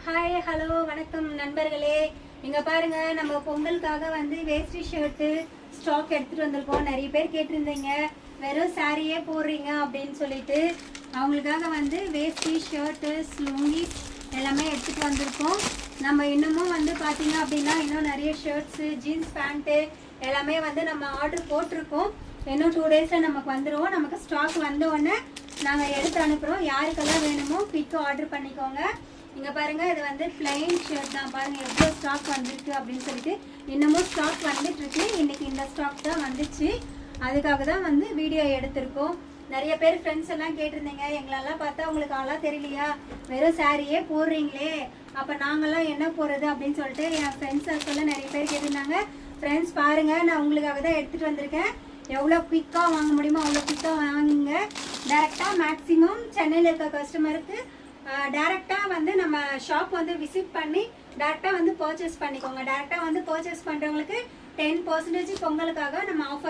Hi hello வணக்கம் நண்பர்களே. இங்கே பாருங்க, நம்ம பொங்கலுக்காக வந்து வேஷ்டி ஷர்ட்டு ஸ்டாக் எடுத்துகிட்டு வந்திருக்கோம். நிறைய பேர் கேட்டிருந்தீங்க வெறும் சாரியே போடுறீங்க அப்படின்னு சொல்லிட்டு. அவங்களுக்காக வந்து வேஷ்டி ஷர்ட்டு லுங்கி எல்லாமே எடுத்துகிட்டு வந்திருக்கோம். நம்ம இன்னமும் வந்து பார்த்தீங்க அப்படின்னா இன்னும் நிறைய ஷர்ட்ஸு ஜீன்ஸ் பேண்ட்டு எல்லாமே வந்து நம்ம ஆர்டர் போட்டிருக்கோம். இன்னும் 2 டேஸில் நமக்கு வந்துடுவோம். நமக்கு ஸ்டாக் வந்தோடனே நாங்கள் எடுத்து அனுப்புகிறோம். யாருக்கெல்லாம் வேணுமோ குயிக்காக ஆர்டர் பண்ணிக்கோங்க. இங்கே பாருங்கள், இது வந்து பிளைன் ஷர்ட் தான். பாருங்கள் எவ்வளோ ஸ்டாக் வந்திருக்கு அப்படின்னு சொல்லிட்டு. இன்னமும் ஸ்டாக் வந்துட்டுருக்கு. இன்றைக்கி இந்த ஸ்டாக் தான் வந்துச்சு. அதுக்காக தான் வந்து வீடியோ எடுத்திருக்கோம். நிறைய பேர் ஃப்ரெண்ட்ஸ் எல்லாம் கேட்டிருந்தீங்க, எங்களெல்லாம் பார்த்தா உங்களுக்கு ஆளாக தெரியலையா, வெறும் சாரியே போடுறீங்களே, அப்போ நாங்கள்லாம் என்ன போடுறது அப்படின்னு சொல்லிட்டு என் ஃப்ரெண்ட்ஸ் சர்க்கிளில் நிறைய பேர் கேட்டிருந்தாங்க. ஃப்ரெண்ட்ஸ் பாருங்கள், நான் உங்களுக்காக தான் எடுத்துகிட்டு வந்திருக்கேன். எவ்வளோ குயிக்காக வாங்க முடியுமோ அவ்வளோ குயிக்காக வாங்குங்க. டேரெக்டாக மேக்ஸிமம் சென்னையில் இருக்க கஸ்டமருக்கு டேரெக்டாக வந்து நம்ம ஷாப் வந்து விசிட் பண்ணி டேரெக்டாக வந்து பர்ச்சேஸ் பண்ணிக்கோங்க. டேரெக்டாக வந்து பர்ச்சேஸ் பண்ணுறவங்களுக்கு 10% பொங்கலுக்காக நம்ம ஆஃபர்